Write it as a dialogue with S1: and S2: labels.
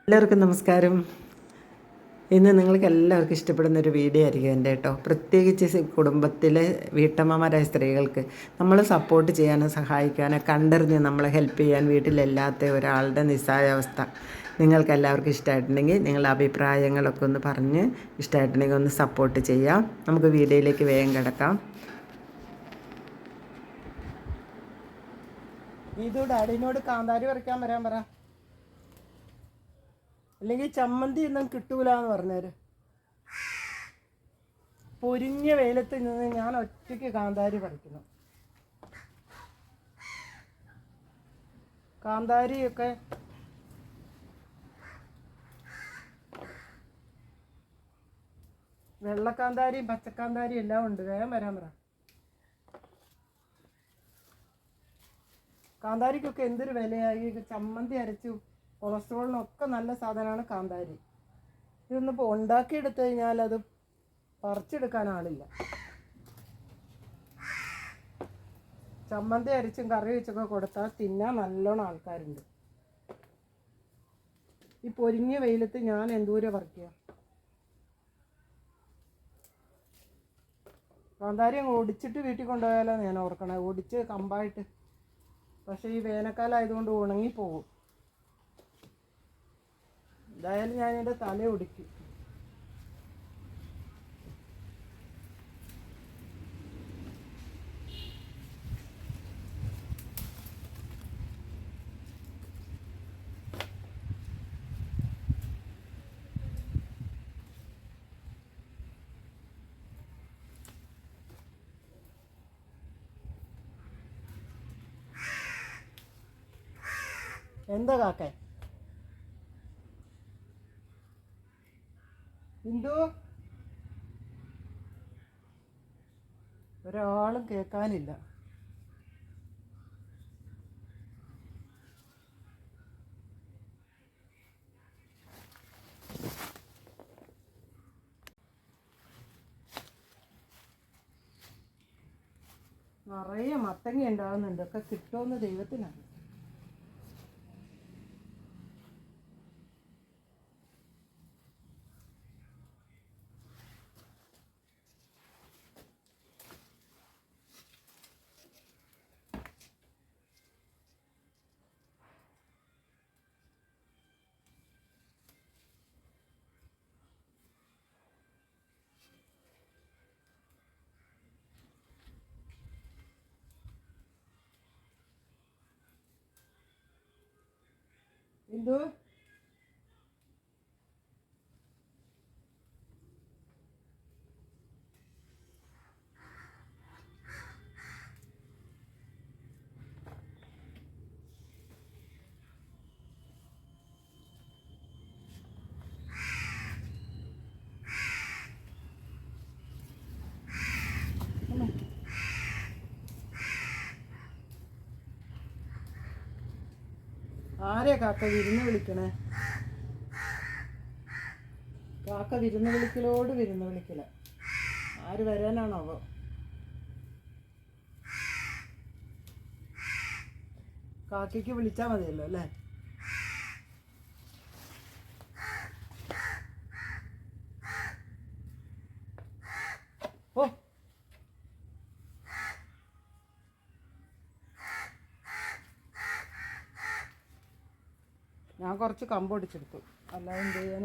S1: എല്ലാവർക്കും നമസ്കാരം. ഇന്ന് നിങ്ങൾക്ക് എല്ലാവർക്കും ഇഷ്ടപ്പെടുന്ന ഒരു വീഡിയോ ആയിരിക്കും എൻ്റെ കേട്ടോ. പ്രത്യേകിച്ച് കുടുംബത്തിലെ വീട്ടമ്മമാരായ സ്ത്രീകൾക്ക് നമ്മൾ സപ്പോർട്ട് ചെയ്യാനോ സഹായിക്കാനോ കണ്ടറിഞ്ഞ് നമ്മളെ ഹെൽപ്പ് ചെയ്യാൻ വീട്ടിലില്ലാത്ത ഒരാളുടെ നിസ്സഹായാവസ്ഥ നിങ്ങൾക്ക് എല്ലാവർക്കും ഇഷ്ടമായിട്ടുണ്ടെങ്കിൽ നിങ്ങളുടെ അഭിപ്രായങ്ങളൊക്കെ ഒന്ന് പറഞ്ഞ് ഇഷ്ടമായിട്ടുണ്ടെങ്കിൽ ഒന്ന് സപ്പോർട്ട് ചെയ്യാം. നമുക്ക് വീഡിയോയിലേക്ക് വേഗം കിടക്കാം. ഇത് ഡാഡിനോട് കാന്താരി പറിക്കാൻ വരാൻ പറ, അല്ലെങ്കിൽ ചമ്മന്തി ഒന്നും കിട്ടൂല എന്ന് പറഞ്ഞേര്. പൊരിഞ്ഞ വെയിലത്ത് നിന്ന് ഞാൻ ഒറ്റയ്ക്ക് കാന്താരി പറിക്കുന്നു. കാന്താരിയൊക്കെ വെള്ളക്കാന്താരിയും പച്ചക്കാന്താരിയും എല്ലാം ഉണ്ട്. വേഗം വരാൻ പറ. കാന്താരിക്കൊക്കെ എന്തൊരു വിലയായി. ചമ്മന്തി അരച്ചു കൊളസ്ട്രോളിനൊക്കെ നല്ല സാധനമാണ് കാന്താരി. ഇതൊന്നിപ്പോൾ ഉണ്ടാക്കിയെടുത്തു കഴിഞ്ഞാൽ അത് പറിച്ചെടുക്കാൻ ആളില്ല. ചമ്മന്തി അരച്ചും കറി വെച്ചൊക്കെ കൊടുത്താൽ തിന്നാൻ നല്ലോണം ആൾക്കാരുണ്ട്. ഈ പൊരിഞ്ഞ വെയിലത്ത് ഞാൻ എന്തൂരം പറിക്കുക. കാന്താരി അങ്ങ് ഒടിച്ചിട്ട് വീട്ടിൽ കൊണ്ടുപോയാലോ ഞാൻ ഓർക്കണേ, ഒടിച്ച് കമ്പായിട്ട്. പക്ഷേ ഈ വേനൽക്കാലം ആയതുകൊണ്ട് ഉണങ്ങിപ്പോകും. എന്തായാലും ഞാൻ എൻ്റെ തല ഒടിക്കും. എന്താ കാക്കേ? എന്തോ ഒരാളും കേൾക്കാനില്ല. നിറയെ മത്തങ്ങ ഉണ്ടാകുന്നുണ്ട്. ഒക്കെ കിട്ടുമെന്ന് ദൈവത്തിനാണ്. എന്തോ ആരെയാ കാക്ക വിരുന്ന് വിളിക്കണേ? കാക്ക വിരുന്ന് വിളിക്കലോട് വിരുന്ന് വിളിക്കല. ആര് വരാനാണോ? കാക്കയ്ക്ക് വിളിച്ചാൽ മതിയല്ലോ അല്ലേ? ഓ, ഞാൻ കുറച്ച് കമ്പ് ഒടിച്ചെടുത്തു. അല്ലാതെ എന്ത് ചെയ്യാൻ?